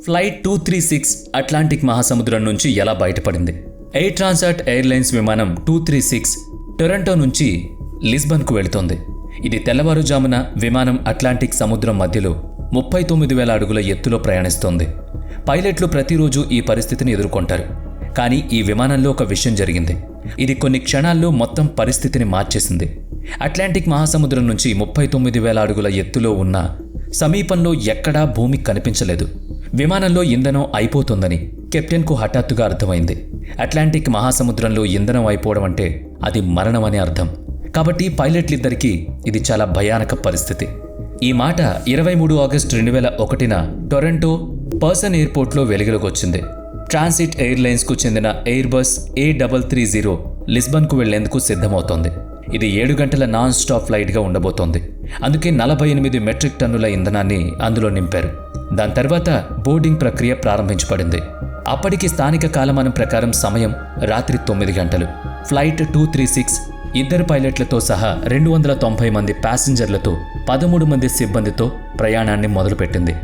Flight 236 Atlantic మహాసముద్రం నుంచి ఎలా బయటపడింది? ఎయిర్ ట్రాన్సాట్ ఎయిర్లైన్స్ విమానం 236 టొరంటో నుంచి లిస్బన్కు వెళుతోంది. ఇది తెల్లవారుజామున విమానం అట్లాంటిక్ సముద్రం మధ్యలో 39,000 అడుగుల ఎత్తులో ప్రయాణిస్తోంది. పైలట్లు ప్రతిరోజు ఈ పరిస్థితిని ఎదుర్కొంటారు. కానీ ఈ విమానంలో ఒక విషయం జరిగింది. ఇది కొన్ని క్షణాల్లో మొత్తం పరిస్థితిని మార్చేసింది. అట్లాంటిక్ మహాసముద్రం నుంచి 39,000 అడుగుల ఎత్తులో ఉన్న సమీపంలో ఎక్కడా భూమి కనిపించలేదు. విమానంలో ఇంధనం అయిపోతుందని కెప్టెన్కు హఠాత్తుగా అర్థమైంది. అట్లాంటిక్ మహాసముద్రంలో ఇంధనం అయిపోవడం అంటే అది మరణం అని అర్థం. కాబట్టి పైలట్లిద్దరికీ ఇది చాలా భయానక పరిస్థితి. ఈ మాట 23 ఆగస్టు 2001న టొరంటో పర్సన్ ఎయిర్పోర్ట్లో వెలుగులోకి వచ్చింది. ట్రాన్సిట్ ఎయిర్లైన్స్కు చెందిన ఎయిర్బస్ A330 లిస్బన్కు వెళ్లేందుకు సిద్ధమవుతోంది. ఇది 7 గంటల నాన్ స్టాప్ ఫ్లైట్గా ఉండబోతోంది. అందుకే 48 మెట్రిక్ టన్నుల ఇంధనాన్ని అందులో నింపారు. దాని తర్వాత బోర్డింగ్ ప్రక్రియ ప్రారంభించబడింది. అప్పటికి స్థానిక కాలమానం ప్రకారం సమయం రాత్రి 9 గంటలు. ఫ్లైట్ 236 2 పైలట్లతో సహా 290 మంది ప్యాసింజర్లతో 13 మంది సిబ్బందితో ప్రయాణాన్ని మొదలుపెట్టింది.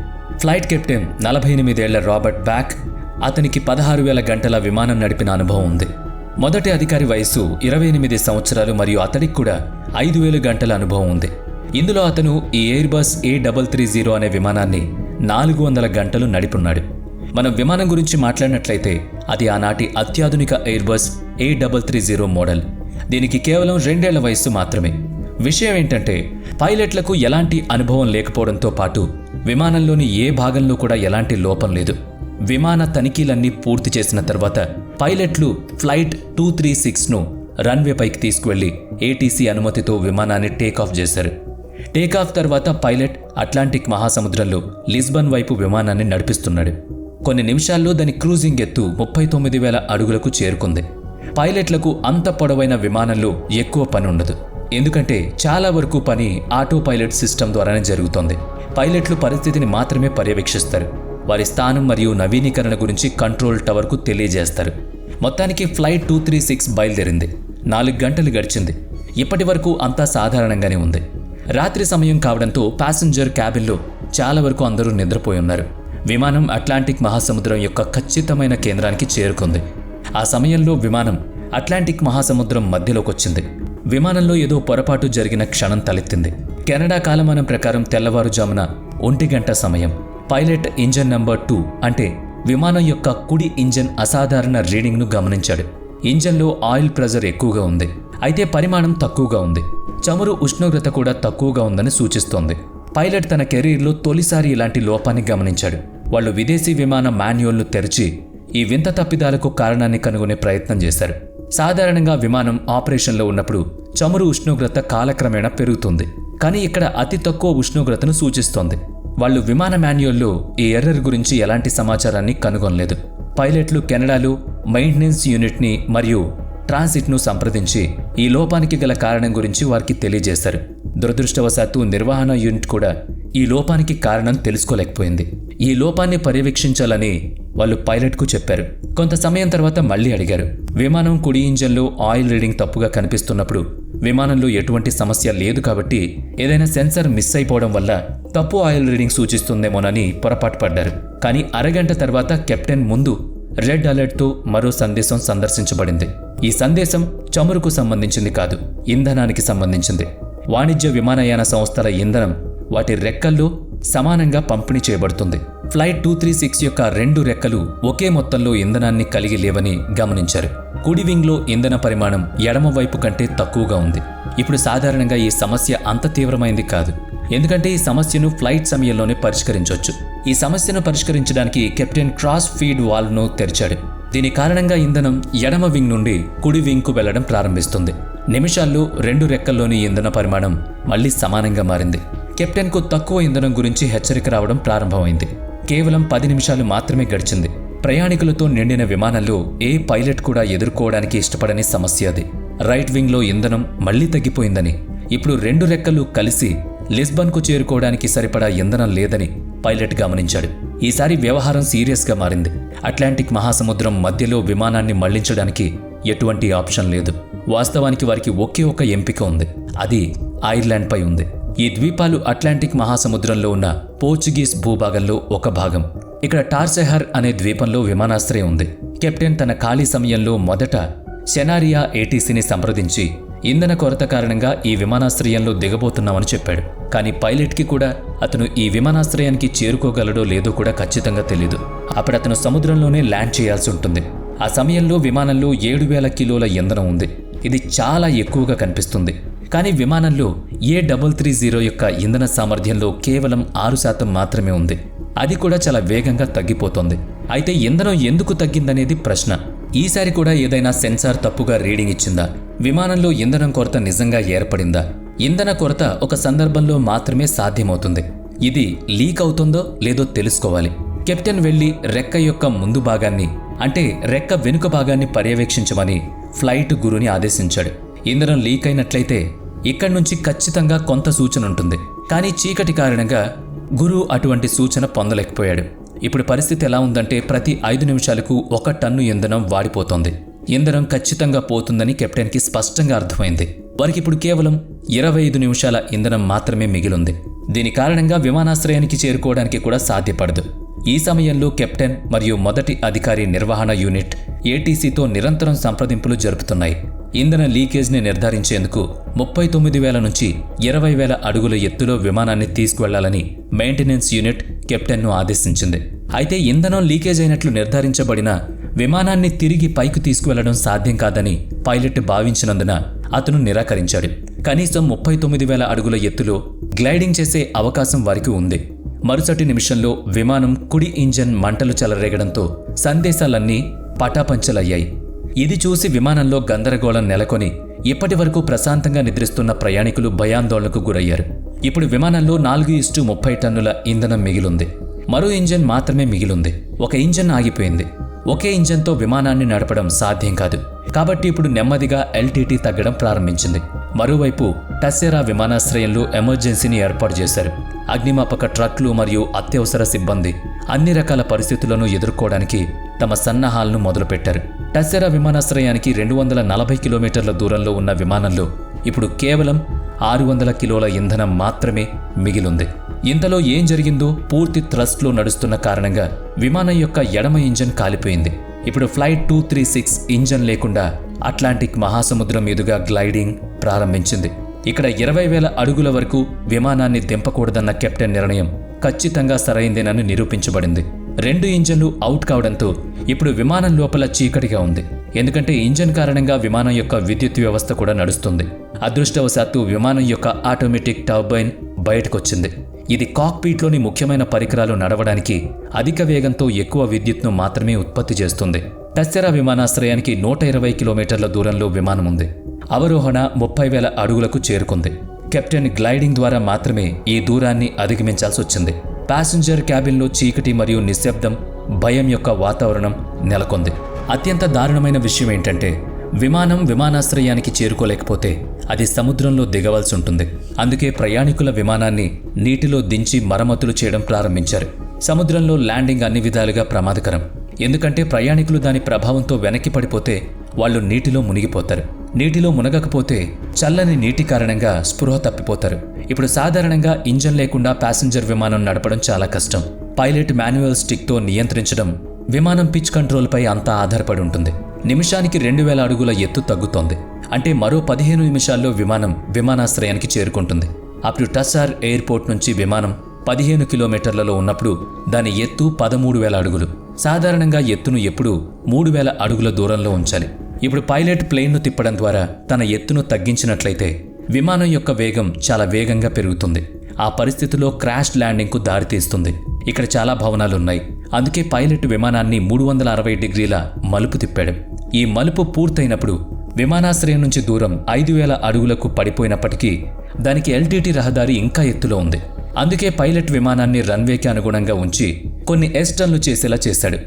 ఫ్లైట్ కెప్టెన్ 48 ఏళ్ల రాబర్ట్ బ్యాక్. అతనికి 16,000 గంటల విమానం నడిపిన అనుభవం ఉంది. మొదటి అధికారి వయస్సు 28 సంవత్సరాలు మరియు అతడికి కూడా 5,000 గంటల అనుభవం ఉంది. ఇందులో అతను ఈ ఎయిర్బస్ A330 అనే విమానాన్ని 400 గంటలు నడిపున్నాడు. మనం విమానం గురించి మాట్లాడినట్లయితే అది ఆనాటి అత్యాధునిక ఎయిర్బస్ A330 మోడల్. దీనికి కేవలం 2 ఏళ్ల వయస్సు మాత్రమే. విషయం ఏంటంటే పైలట్లకు ఎలాంటి అనుభవం లేకపోవడంతో పాటు విమానంలోని ఏ భాగంలో కూడా ఎలాంటి లోపం లేదు. విమాన తనిఖీలన్నీ పూర్తి చేసిన తర్వాత పైలట్లు ఫ్లైట్ 236ను రన్వే పైకి తీసుకువెళ్లి ATC అనుమతితో విమానాన్ని టేకాఫ్ చేశారు. టేకాఫ్ తర్వాత పైలట్ అట్లాంటిక్ మహాసముద్రంలో లిస్బన్ వైపు విమానాన్ని నడిపిస్తున్నాడు. కొన్ని నిమిషాల్లో దాని క్రూజింగ్ ఎత్తు 39,000 అడుగులకు చేరుకుంది. పైలట్లకు అంత పొడవైన విమానంలో ఎక్కువ పని ఉండదు. ఎందుకంటే చాలా వరకు పని ఆటో పైలట్ సిస్టమ్ ద్వారానే జరుగుతోంది. పైలట్లు పరిస్థితిని మాత్రమే పర్యవేక్షిస్తారు. వారి స్థానం మరియు నవీకరణ గురించి కంట్రోల్ టవర్కు తెలియజేస్తారు. మొత్తానికి ఫ్లైట్ 236 బయలుదేరింది. 4 గంటలు గడిచింది. ఇప్పటి వరకు అంతా సాధారణంగానే ఉంది. రాత్రి సమయం కావడంతో ప్యాసింజర్ క్యాబిన్లో చాలా వరకు అందరూ నిద్రపోయి ఉన్నారు. విమానం అట్లాంటిక్ మహాసముద్రం యొక్క ఖచ్చితమైన కేంద్రానికి చేరుకుంది. ఆ సమయంలో విమానం అట్లాంటిక్ మహాసముద్రం మధ్యలోకి వచ్చింది. విమానంలో ఏదో పొరపాటు జరిగిన క్షణం తలెత్తింది. కెనడా కాలమానం ప్రకారం తెల్లవారుజామున 1 గంట సమయం. పైలట్ ఇంజన్ నంబర్ 2 అంటే విమానం యొక్క కుడి ఇంజన్ అసాధారణ రీడింగ్ను గమనించాడు. ఇంజన్లో ఆయిల్ ప్రెజర్ ఎక్కువగా ఉంది. అయితే పరిమాణం తక్కువగా ఉంది. చమురు ఉష్ణోగ్రత కూడా తక్కువగా ఉందని సూచిస్తోంది. పైలట్ తన కెరీర్లో తొలిసారి ఇలాంటి లోపాన్ని గమనించాడు. వాళ్ళు విదేశీ విమాన మాన్యువల్ను తెరిచి ఈ వింత తప్పిదాలకు కారణాన్ని కనుగొనే ప్రయత్నం చేశారు. సాధారణంగా విమానం ఆపరేషన్లో ఉన్నప్పుడు చమురు ఉష్ణోగ్రత కాలక్రమేణా పెరుగుతుంది. కానీ ఇక్కడ అతి తక్కువ ఉష్ణోగ్రతను సూచిస్తోంది. వాళ్ళు విమాన మాన్యువల్లో ఈ ఎర్రర్ గురించి ఎలాంటి సమాచారాన్ని కనుగొనలేదు. పైలట్లు కెనడాలో మెయింటెనెన్స్ యూనిట్ని మరియు ట్రాన్సిట్ను సంప్రదించి ఈ లోపానికి గల కారణం గురించి వారికి తెలియజేశారు. దురదృష్టవశాత్తు నిర్వహణ యూనిట్ కూడా ఈ లోపానికి కారణం తెలుసుకోలేకపోయింది. ఈ లోపాన్ని పర్యవేక్షించాలని వాళ్ళు పైలట్కు చెప్పారు. కొంత సమయం తర్వాత మళ్లీ అడిగారు. విమానం కుడి ఇంజన్లో ఆయిల్ రీడింగ్ తప్పుగా కనిపిస్తున్నప్పుడు విమానంలో ఎటువంటి సమస్య లేదు కాబట్టి ఏదైనా సెన్సర్ మిస్ అయిపోవడం వల్ల తప్పు ఆయిల్ రీడింగ్ సూచిస్తుందేమోనని పొరపాటు పడ్డారు. కానీ అరగంట తర్వాత కెప్టెన్ ముందు రెడ్ అలర్ట్తో మరో సందేశం సందర్శించబడింది. ఈ సందేశం చమురుకు సంబంధించింది కాదు, ఇంధనానికి సంబంధించింది. వాణిజ్య విమానయాన సంస్థల ఇంధనం వాటి రెక్కల్లో సమానంగా పంపిణీ చేయబడుతుంది. ఫ్లైట్ 236 యొక్క 2 రెక్కలు ఒకే మొత్తంలో ఇంధనాన్ని కలిగి లేవని గమనించారు. కుడి వింగ్లో ఇంధన పరిమాణం ఎడమ వైపు కంటే తక్కువగా ఉంది. ఇప్పుడు సాధారణంగా ఈ సమస్య అంత తీవ్రమైంది కాదు, ఎందుకంటే ఈ సమస్యను ఫ్లైట్ సమయంలోనే పరిష్కరించవచ్చు. ఈ సమస్యను పరిష్కరించడానికి కెప్టెన్ క్రాస్ ఫీడ్ వాల్వ్ను తెరిచాడు. దీని కారణంగా ఇంధనం ఎడమ వింగ్ నుండి కుడి వింగ్కు వెళ్లడం ప్రారంభిస్తుంది. నిమిషాల్లో 2 రెక్కల్లోని ఇంధన పరిమాణం మళ్లీ సమానంగా మారింది. కెప్టెన్కు తక్కువ ఇంధనం గురించి హెచ్చరిక రావడం ప్రారంభమైంది. కేవలం 10 నిమిషాలు మాత్రమే గడిచింది. ప్రయాణికులతో నిండిన విమానంలో ఏ పైలట్ కూడా ఎదుర్కోవడానికి ఇష్టపడని సమస్య అది. రైట్ వింగ్లో ఇంధనం మళ్లీ తగ్గిపోయిందని, ఇప్పుడు 2 రెక్కలు కలిసి లిస్బన్కు చేరుకోవడానికి సరిపడా ఇంధనం లేదని పైలట్ గమనించాడు. ఈసారి వ్యవహారం సీరియస్గా మారింది. అట్లాంటిక్ మహాసముద్రం మధ్యలో విమానాన్ని మళ్లించడానికి ఎటువంటి ఆప్షన్ లేదు. వాస్తవానికి వారికి ఒకే ఒక ఎంపిక ఉంది. అది ఐర్లాండ్పై ఉంది. ఈ ద్వీపాలు అట్లాంటిక్ మహాసముద్రంలో ఉన్న పోర్చుగీస్ భూభాగంలో ఒక భాగం. ఇక్కడ టార్సెహర్ అనే ద్వీపంలో విమానాశ్రయం ఉంది. కెప్టెన్ తన ఖాళీ సమయంలో మొదట షెనారియా ఏటీసీని సంప్రదించి ఇంధన కొరత కారణంగా ఈ విమానాశ్రయంలో దిగబోతున్నామని చెప్పాడు. కానీ పైలట్కి కూడా అతను ఈ విమానాశ్రయానికి చేరుకోగలడో లేదో కూడా ఖచ్చితంగా తెలీదు. అప్పుడు అతను సముద్రంలోనే ల్యాండ్ చేయాల్సి ఉంటుంది. ఆ సమయంలో విమానంలో 7,000 కిలోల ఇంధనం ఉంది. ఇది చాలా ఎక్కువగా కనిపిస్తుంది. కానీ విమానంలో A330 యొక్క ఇంధన సామర్థ్యంలో కేవలం 6% మాత్రమే ఉంది. అది కూడా చాలా వేగంగా తగ్గిపోతోంది. అయితే ఇంధనం ఎందుకు తగ్గిందనేది ప్రశ్న. ఈసారి కూడా ఏదైనా సెన్సార్ తప్పుగా రీడింగ్ ఇచ్చిందా? విమానంలో ఇంధనం కొరత నిజంగా ఏర్పడిందా? ఇంధన కొరత ఒక సందర్భంలో మాత్రమే సాధ్యమవుతుంది. ఇది లీక్ అవుతుందో లేదో తెలుసుకోవాలి. కెప్టెన్ వెళ్లి రెక్క యొక్క ముందు భాగాన్ని, అంటే రెక్క వెనుక భాగాన్ని పర్యవేక్షించమని ఫ్లైట్ గురుని ఆదేశించాడు. ఇంధనం లీక్ అయినట్లయితే ఇక్కడి నుంచి ఖచ్చితంగా కొంత సూచన ఉంటుంది. కానీ చీకటి కారణంగా గురు అటువంటి సూచన పొందలేకపోయాడు. ఇప్పుడు పరిస్థితి ఎలా ఉందంటే ప్రతి 5 నిమిషాలకు 1 టన్ను ఇంధనం వాడిపోతోంది. ఇంధనం ఖచ్చితంగా పోతుందని కెప్టెన్కి స్పష్టంగా అర్థమైంది. వారికి ఇప్పుడు కేవలం 25 నిమిషాల ఇంధనం మాత్రమే మిగిలింది. దీని కారణంగా విమానాశ్రయానికి చేరుకోవడానికి కూడా సాధ్యపడదు. ఈ సమయంలో కెప్టెన్ మరియు మొదటి అధికారి నిర్వహణ యూనిట్ ఏటీసీతో నిరంతరం సంప్రదింపులు జరుపుతున్నాయి. ఇంధన లీకేజ్ని నిర్ధారించేందుకు 39,000 నుంచి 20,000 అడుగుల ఎత్తులో విమానాన్ని తీసుకువెళ్లాలని మెయింటెనెన్స్ యూనిట్ కెప్టెన్ను ఆదేశించింది. అయితే ఇంధనం లీకేజ్ అయినట్లు నిర్ధారించబడిన విమానాన్ని తిరిగి పైకి తీసుకువెళ్లడం సాధ్యం కాదని పైలట్ భావించినందున అతను నిరాకరించాడు. కనీసం 39,000 అడుగుల ఎత్తులో గ్లైడింగ్ చేసే అవకాశం వారికి ఉంది. మరుసటి నిమిషంలో విమానం కుడి ఇంజన్ మంటలు చెలరేగడంతో సందేశాలన్నీ పటాపంచలయ్యాయి. ఇది చూసి విమానంలో గందరగోళం నెలకొని ఇప్పటి వరకు ప్రశాంతంగా నిద్రిస్తున్న ప్రయాణికులు భయాందోళనకు గురయ్యారు. ఇప్పుడు విమానంలో 4:30 టన్నుల ఇంధనం మిగిలింది. మరో ఇంజన్ మాత్రమే మిగిలింది. ఒక ఇంజన్ ఆగిపోయింది. ఒకే ఇంజన్తో విమానాన్ని నడపడం సాధ్యం కాదు. కాబట్టి ఇప్పుడు నెమ్మదిగా ఎల్టీటీ తగ్గడం ప్రారంభించింది. మరోవైపు టస్సెరా విమానాశ్రయంలో ఎమర్జెన్సీని ఏర్పాటు చేశారు. అగ్నిమాపక ట్రక్లు మరియు అత్యవసర సిబ్బంది అన్ని రకాల పరిస్థితులను ఎదుర్కోవడానికి తమ సన్నాహాలను మొదలుపెట్టారు. టస్సెరా విమానాశ్రయానికి 240 కిలోమీటర్ల దూరంలో ఉన్న విమానంలో ఇప్పుడు కేవలం 600 కిలోల ఇంధనం మాత్రమే మిగిలింది. ఇంతలో ఏం జరిగిందో పూర్తి థ్రస్ట్లో నడుస్తున్న కారణంగా విమానం యొక్క ఎడమ ఇంజన్ కాలిపోయింది. ఇప్పుడు ఫ్లైట్ 236 ఇంజన్ లేకుండా అట్లాంటిక్ మహాసముద్రం మీదుగా గ్లైడింగ్ ప్రారంభించింది. ఇక్కడ 20,000 అడుగుల వరకు విమానాన్ని దింపకూడదన్న కెప్టెన్ నిర్ణయం ఖచ్చితంగా సరైందేనని నిరూపించబడింది. 2 ఇంజన్లు అవుట్ కావడంతో ఇప్పుడు విమానం లోపల చీకటిగా ఉంది. ఎందుకంటే ఇంజన్ కారణంగా విమానం యొక్క విద్యుత్ వ్యవస్థ కూడా నడుస్తుంది. అదృష్టవశాత్తు విమానం యొక్క ఆటోమేటిక్ టర్బైన్ బయటకొచ్చింది. ఇది కాక్పీట్లోని ముఖ్యమైన పరికరాలు నడవడానికి అధిక వేగంతో ఎక్కువ విద్యుత్ను మాత్రమే ఉత్పత్తి చేస్తుంది. టస్సెరా విమానాశ్రయానికి 120 కిలోమీటర్ల దూరంలో విమానం ఉంది. అవరోహణ 30,000 అడుగులకు చేరుకుంది. కెప్టెన్ గ్లైడింగ్ ద్వారా మాత్రమే ఈ దూరాన్ని అధిగమించాల్సి వచ్చింది. ప్యాసింజర్ క్యాబిన్లో చీకటి మరియు నిశ్శబ్దం, భయం యొక్క వాతావరణం నెలకొంది. అత్యంత దారుణమైన విషయం ఏంటంటే విమానాశ్రయానికి చేరుకోలేకపోతే అది సముద్రంలో దిగవలసి ఉంటుంది. అందుకే ప్రయాణికుల విమానాన్ని నీటిలో దించి మరమ్మతులు చేయడం ప్రారంభించారు. సముద్రంలో ల్యాండింగ్ అన్ని విధాలుగా ప్రమాదకరం. ఎందుకంటే ప్రయాణికులు దాని ప్రభావంతో వెనక్కి పడిపోతే వాళ్ళు నీటిలో మునిగిపోతారు. నీటిలో మునగకపోతే చల్లని నీటి కారణంగా స్పృహ తప్పిపోతారు. ఇప్పుడు సాధారణంగా ఇంజన్ లేకుండా ప్యాసింజర్ విమానం నడపడం చాలా కష్టం. పైలట్ మాన్యువల్ స్టిక్తో నియంత్రించడం విమానం పిచ్ కంట్రోల్పై అంతా ఆధారపడి ఉంటుంది. నిమిషానికి 2,000 అడుగుల ఎత్తు తగ్గుతోంది. అంటే మరో 15 నిమిషాల్లో విమానాశ్రయానికి చేరుకుంటుంది. అప్పుడు టస్సార్ ఎయిర్పోర్ట్ నుంచి విమానం 15 కిలోమీటర్లలో ఉన్నప్పుడు దాని ఎత్తు 13,000 అడుగులు. సాధారణంగా ఎత్తును ఎప్పుడూ 3,000 అడుగుల దూరంలో ఉంచాలి. ఇప్పుడు పైలట్ ప్లేన్ను తిప్పడం ద్వారా తన ఎత్తును తగ్గించినట్లయితే విమానం యొక్క వేగం చాలా వేగంగా పెరుగుతుంది. ఆ పరిస్థితిలో క్రాష్ ల్యాండింగ్కు దారితీస్తుంది. ఇక్కడ చాలా భవనాలున్నాయి. అందుకే పైలట్ విమానాన్ని 360 డిగ్రీల మలుపు తిప్పాడు. ఈ మలుపు పూర్తయినప్పుడు విమానాశ్రయం నుంచి దూరం 5,000 అడుగులకు పడిపోయినప్పటికీ దానికి ఎల్టీటీ రహదారి ఇంకా ఎత్తులో ఉంది. అందుకే పైలట్ విమానాన్ని రన్వేకి అనుగుణంగా ఉంచి కొన్ని ఎస్ టర్న్లు చేసేలా చేశాడు.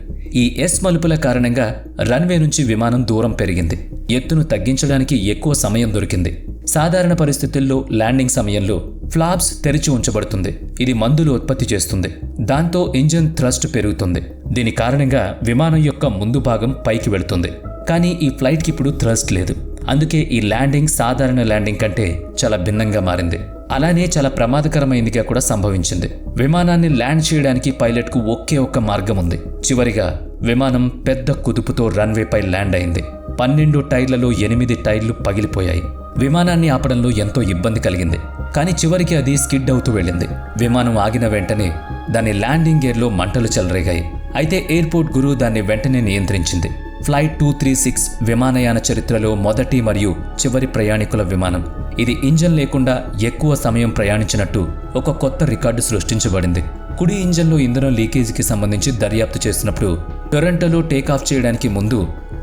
ఈ ఎస్ మలుపుల కారణంగా రన్వే నుంచి విమానం దూరం పెరిగింది. ఎత్తును తగ్గించడానికి ఎక్కువ సమయం దొరికింది. సాధారణ పరిస్థితుల్లో ల్యాండింగ్ సమయంలో ఫ్లాప్స్ తెరిచి ఉంచబడుతుంది. ఇది మందులు ఉత్పత్తి చేస్తుంది. దాంతో ఇంజిన్ థ్రస్ట్ పెరుగుతుంది. దీని కారణంగా విమానం యొక్క ముందు భాగం పైకి వెళుతుంది. కానీ ఈ ఫ్లైట్కి ఇప్పుడు థ్రస్ట్ లేదు. అందుకే ఈ ల్యాండింగ్ సాధారణ ల్యాండింగ్ కంటే చాలా భిన్నంగా మారింది. అలానే చాలా ప్రమాదకరమైనదిగా కూడా సంభవించింది. విమానాన్ని ల్యాండ్ చేయడానికి పైలట్కు ఒకే ఒక్క మార్గం ఉంది. చివరిగా విమానం పెద్ద కుదుపుతో రన్వేపై ల్యాండ్ అయింది. 12 టైర్లలో 8 టైర్లు పగిలిపోయాయి. విమానాన్ని ఆపడంలో ఎంతో ఇబ్బంది కలిగింది. కానీ చివరికి అది స్కిడ్ అవుతూ వెళ్ళింది. విమానం ఆగిన వెంటనే దాని ల్యాండింగ్ గేర్లో మంటలు చెలరేగాయి. అయితే ఎయిర్పోర్ట్ గురు దాన్ని వెంటనే నియంత్రించింది. ఫ్లైట్ 236 విమానయాన చరిత్రలో మొదటి మరియు చివరి ప్రయాణికుల విమానం. ఇది ఇంజన్ లేకుండా ఎక్కువ సమయం ప్రయాణించినట్టు ఒక కొత్త రికార్డు సృష్టించబడింది. కుడి ఇంజన్లో ఇంధనం లీకేజీకి సంబంధించి దర్యాప్తు చేసినప్పుడు టొరంటోలో టేకాఫ్ చేయడానికి ముందు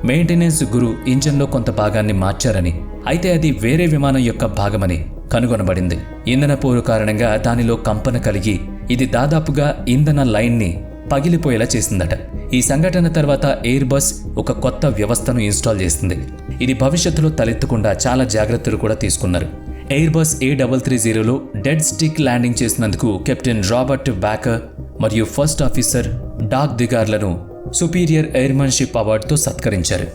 మెయింటెనెన్స్ గురు ఇంజన్లో కొంత భాగాన్ని మార్చారని, అయితే అది వేరే విమానం యొక్క భాగమని కనుగొనబడింది. ఇంధన పోరు కారణంగా దానిలో కంపన కలిగి ఇది దాదాపుగా ఇంధన లైన్ని పగిలిపోయేలా చేసిందట. ఈ సంఘటన తర్వాత ఎయిర్ బస్ ఒక కొత్త వ్యవస్థను ఇన్స్టాల్ చేసింది. ఇది భవిష్యత్తులో తలెత్తకుండా చాలా జాగ్రత్తలు కూడా తీసుకున్నారు. ఎయిర్ బస్ A330లో డెడ్ స్టిక్ ల్యాండింగ్ చేసినందుకు కెప్టెన్ రాబర్ట్ బ్యాకర్ మరియు ఫస్ట్ ఆఫీసర్ డాగ్ దిగార్లను సుపీరియర్ ఎయిర్మన్షిప్ అవార్డుతో సత్కరించారు.